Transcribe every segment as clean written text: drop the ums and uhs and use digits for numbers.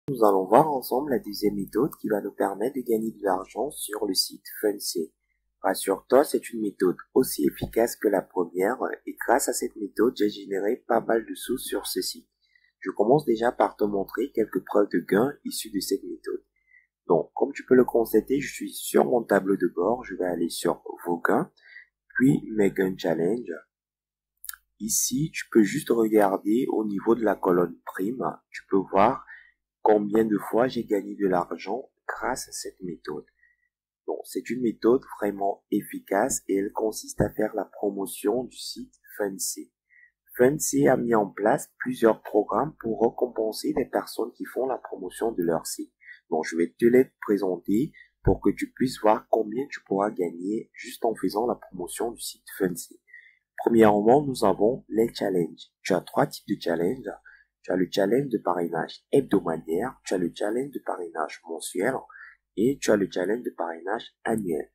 Nous allons voir ensemble la deuxième méthode qui va nous permettre de gagner de l'argent sur le site Fundsy. Rassure-toi, c'est une méthode aussi efficace que la première et grâce à cette méthode, j'ai généré pas mal de sous sur ce site. Je commence déjà par te montrer quelques preuves de gains issues de cette méthode. Donc, comme tu peux le constater, je suis sur mon tableau de bord. Je vais aller sur vos gains, puis mes gains challenge. Ici, tu peux juste regarder au niveau de la colonne prime. Tu peux voir combien de fois j'ai gagné de l'argent grâce à cette méthode. Donc, c'est une méthode vraiment efficace et elle consiste à faire la promotion du site Fundsy. Fundsy a mis en place plusieurs programmes pour récompenser les personnes qui font la promotion de leur site. Donc, je vais te les présenter pour que tu puisses voir combien tu pourras gagner juste en faisant la promotion du site Fundsy. Premièrement, nous avons les challenges. Tu as trois types de challenges. Tu as le challenge de parrainage hebdomadaire, tu as le challenge de parrainage mensuel et tu as le challenge de parrainage annuel.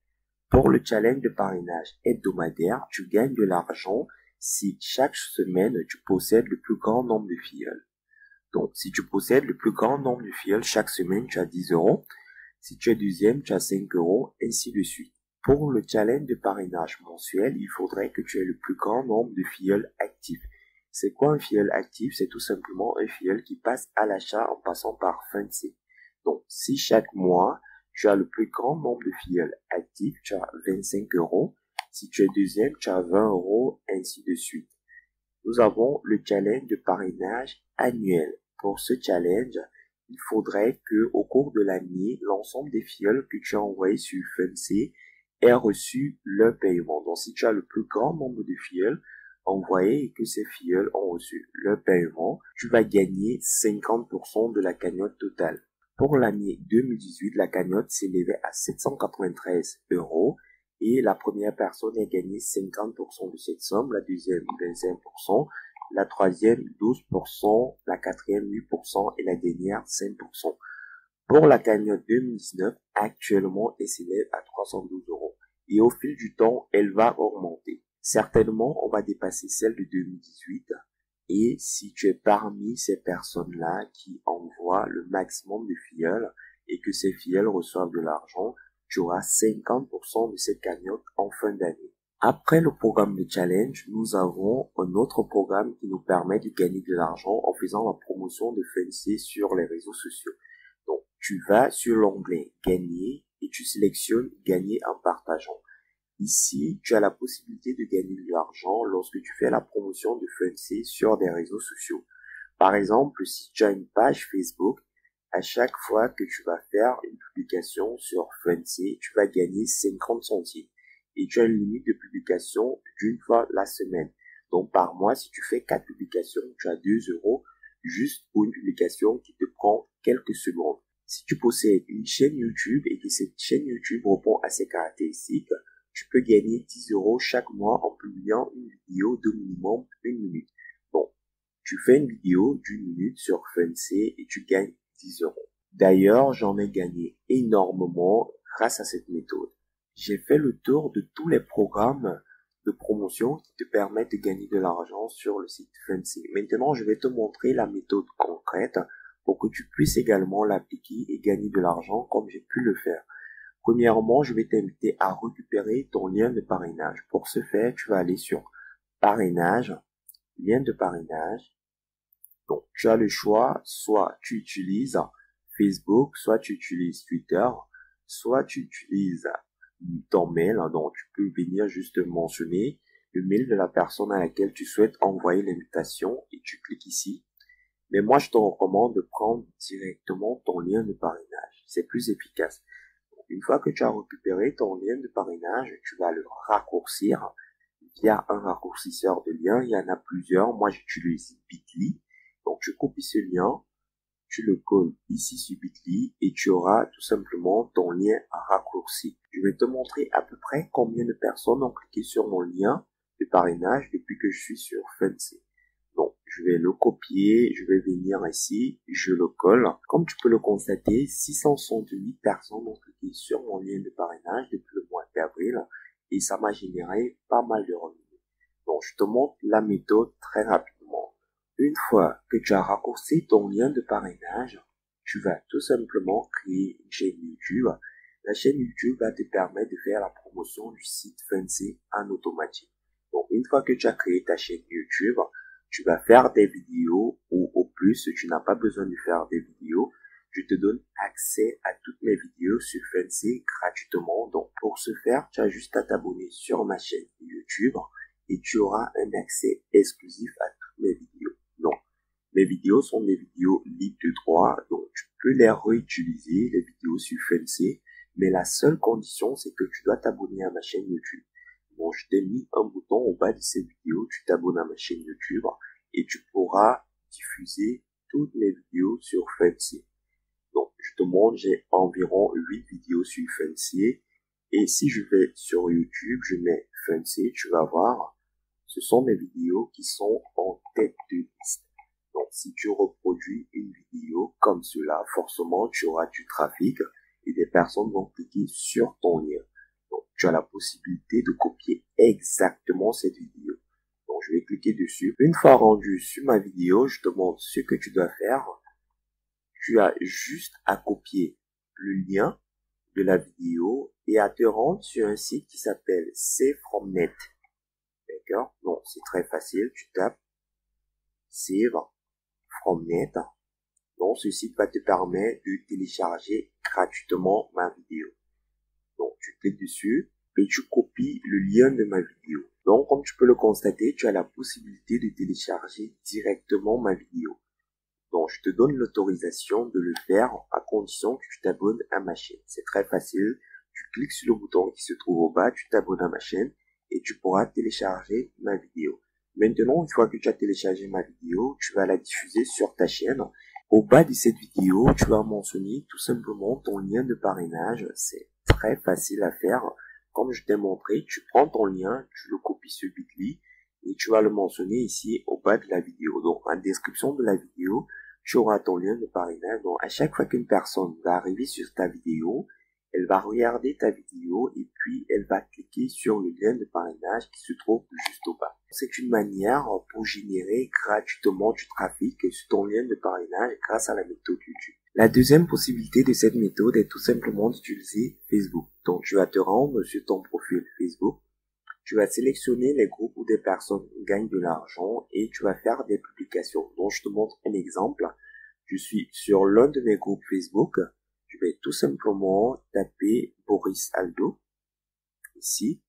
Pour le challenge de parrainage hebdomadaire, tu gagnes de l'argent si chaque semaine tu possèdes le plus grand nombre de filleuls. Donc, si tu possèdes le plus grand nombre de filleuls, chaque semaine tu as 10 euros. Si tu es deuxième, tu as 5 euros, ainsi de suite. Pour le challenge de parrainage mensuel, il faudrait que tu aies le plus grand nombre de filleuls actifs. C'est quoi un filleul actif? C'est tout simplement un filleul qui passe à l'achat en passant par Fundsy. Donc, si chaque mois, tu as le plus grand nombre de filleuls actifs, tu as 25 euros. Si tu es deuxième, tu as 20 euros, ainsi de suite. Nous avons le challenge de parrainage annuel. Pour ce challenge, il faudrait que au cours de l'année, l'ensemble des filleuls que tu as envoyés sur Fundsy aient reçu leur paiement. Donc, si tu as le plus grand nombre de filleuls envoyés et que ces filleuls ont reçu leur paiement, tu vas gagner 50% de la cagnotte totale. Pour l'année 2018, la cagnotte s'élevait à 793 euros et la première personne a gagné 50% de cette somme, la deuxième 25%, la troisième 12%, la quatrième 8% et la dernière 5%. Pour la cagnotte 2019, actuellement, elle s'élève à 312 euros. Et au fil du temps, elle va augmenter. Certainement, on va dépasser celle de 2018. Et si tu es parmi ces personnes-là qui envoient le maximum de filleuls et que ces filleuls reçoivent de l'argent, tu auras 50% de cette cagnotte en fin d'année. Après le programme de challenge, nous avons un autre programme qui nous permet de gagner de l'argent en faisant la promotion de Fundsy sur les réseaux sociaux. Donc, tu vas sur l'onglet gagner et tu sélectionnes gagner en partageant. Ici, tu as la possibilité de gagner de l'argent lorsque tu fais la promotion de Fundsy sur des réseaux sociaux. Par exemple, si tu as une page Facebook, à chaque fois que tu vas faire une publication sur Fundsy, tu vas gagner 50 centimes. Et tu as une limite de publication d'une fois la semaine. Donc, par mois, si tu fais 4 publications, tu as 2 euros juste pour une publication qui te prend quelques secondes. Si tu possèdes une chaîne YouTube et que cette chaîne YouTube répond à ces caractéristiques, tu peux gagner 10 euros chaque mois en publiant une vidéo de minimum 1 minute. Bon, tu fais une vidéo d'une minute sur Fundsy et tu gagnes 10 euros. D'ailleurs, j'en ai gagné énormément grâce à cette méthode. J'ai fait le tour de tous les programmes de promotion qui te permettent de gagner de l'argent sur le site Fundsy. Maintenant, je vais te montrer la méthode concrète pour que tu puisses également l'appliquer et gagner de l'argent comme j'ai pu le faire. Premièrement, je vais t'inviter à récupérer ton lien de parrainage. Pour ce faire, tu vas aller sur parrainage, lien de parrainage. Donc, tu as le choix, soit tu utilises Facebook, soit tu utilises Twitter, soit tu utilises ton mail. Donc, tu peux venir juste mentionner le mail de la personne à laquelle tu souhaites envoyer l'invitation et tu cliques ici. Mais moi, je te recommande de prendre directement ton lien de parrainage. C'est plus efficace. Une fois que tu as récupéré ton lien de parrainage, tu vas le raccourcir via un raccourcisseur de lien. Il y en a plusieurs. Moi, j'utilise Bitly. Donc, tu copies ce lien, tu le colles ici sur Bitly et tu auras tout simplement ton lien raccourci. Je vais te montrer à peu près combien de personnes ont cliqué sur mon lien de parrainage depuis que je suis sur Fundsy. Donc, je vais le copier, je vais venir ici, je le colle. Comme tu peux le constater, 668 personnes ont cliqué sur mon lien de parrainage depuis le mois d'avril et ça m'a généré pas mal de revenus. Donc, je te montre la méthode très rapidement. Une fois que tu as raccourci ton lien de parrainage, tu vas tout simplement créer une chaîne YouTube. La chaîne YouTube va te permettre de faire la promotion du site Fundsy en automatique. Donc, une fois que tu as créé ta chaîne YouTube, tu vas faire des vidéos ou au plus, tu n'as pas besoin de faire des vidéos. Je te donne accès à toutes mes vidéos sur Fundsy gratuitement. Donc, pour ce faire, tu as juste à t'abonner sur ma chaîne YouTube et tu auras un accès exclusif à toutes mes vidéos. Donc, mes vidéos sont des vidéos libres de droit, donc tu peux les réutiliser, les vidéos sur Fundsy, mais la seule condition, c'est que tu dois t'abonner à ma chaîne YouTube. Bon, je t'ai mis un bouton au bas de cette vidéo, tu t'abonnes à ma chaîne YouTube et tu pourras diffuser toutes mes vidéos sur Fundsy. Donc, je te montre, j'ai environ 8 vidéos sur Fundsy. Et si je vais sur YouTube, je mets Fundsy, tu vas voir, ce sont mes vidéos qui sont en tête de liste. Donc, si tu reproduis une vidéo comme cela, forcément, tu auras du trafic et des personnes vont cliquer sur ton lien. Donc, tu as la possibilité de copier exactement cette vidéo. Donc, je vais cliquer dessus. Une fois rendu sur ma vidéo, je te montre ce que tu dois faire. Tu as juste à copier le lien de la vidéo et à te rendre sur un site qui s'appelle SaveFromNet. D'accord? Donc, c'est très facile. Tu tapes SaveFromNet. Donc, ce site va te permettre de télécharger gratuitement ma vidéo. Donc, tu cliques dessus et tu copies le lien de ma vidéo. Donc, comme tu peux le constater, tu as la possibilité de télécharger directement ma vidéo. Donc, je te donne l'autorisation de le faire à condition que tu t'abonnes à ma chaîne. C'est très facile. Tu cliques sur le bouton qui se trouve au bas, tu t'abonnes à ma chaîne et tu pourras télécharger ma vidéo. Maintenant, une fois que tu as téléchargé ma vidéo, tu vas la diffuser sur ta chaîne. Au bas de cette vidéo, tu vas mentionner tout simplement ton lien de parrainage. C'est très facile à faire. Comme je t'ai montré, tu prends ton lien, tu le copies sur Bitly et tu vas le mentionner ici au bas de la vidéo. Donc, en description de la vidéo, tu auras ton lien de parrainage. Donc, à chaque fois qu'une personne va arriver sur ta vidéo, elle va regarder ta vidéo et puis elle va cliquer sur le lien de parrainage qui se trouve juste au bas. C'est une manière pour générer gratuitement du trafic sur ton lien de parrainage grâce à la méthode YouTube. La deuxième possibilité de cette méthode est tout simplement d'utiliser Facebook. Donc, tu vas te rendre sur ton profil Facebook. Tu vas sélectionner les groupes où des personnes gagnent de l'argent et tu vas faire des publications. Donc, je te montre un exemple. Je suis sur l'un de mes groupes Facebook. Je vais tout simplement taper Boris Aldo ici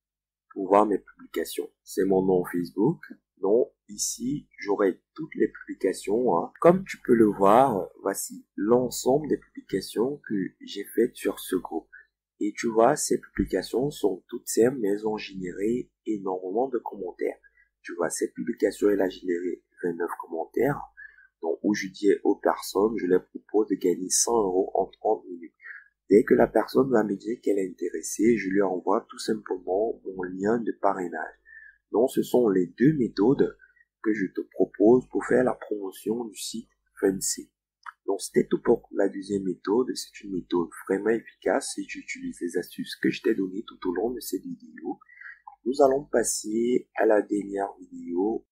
pour voir mes publications. C'est mon nom Facebook. Donc, ici, j'aurai toutes les publications. Comme tu peux le voir, voici l'ensemble des publications que j'ai faites sur ce groupe. Et tu vois, ces publications sont toutes simples, mais elles ont généré énormément de commentaires. Tu vois, cette publication, elle a généré 29 commentaires. Donc, où je dis aux personnes, je leur propose de gagner 100 € en 30 minutes. Dès que la personne va me dire qu'elle est intéressée, je lui envoie tout simplement mon lien de parrainage. Donc, ce sont les deux méthodes que je te propose pour faire la promotion du site Fundsy. Donc, c'était tout pour la deuxième méthode. C'est une méthode vraiment efficace si tu utilises les astuces que je t'ai données tout au long de cette vidéo. Nous allons passer à la dernière vidéo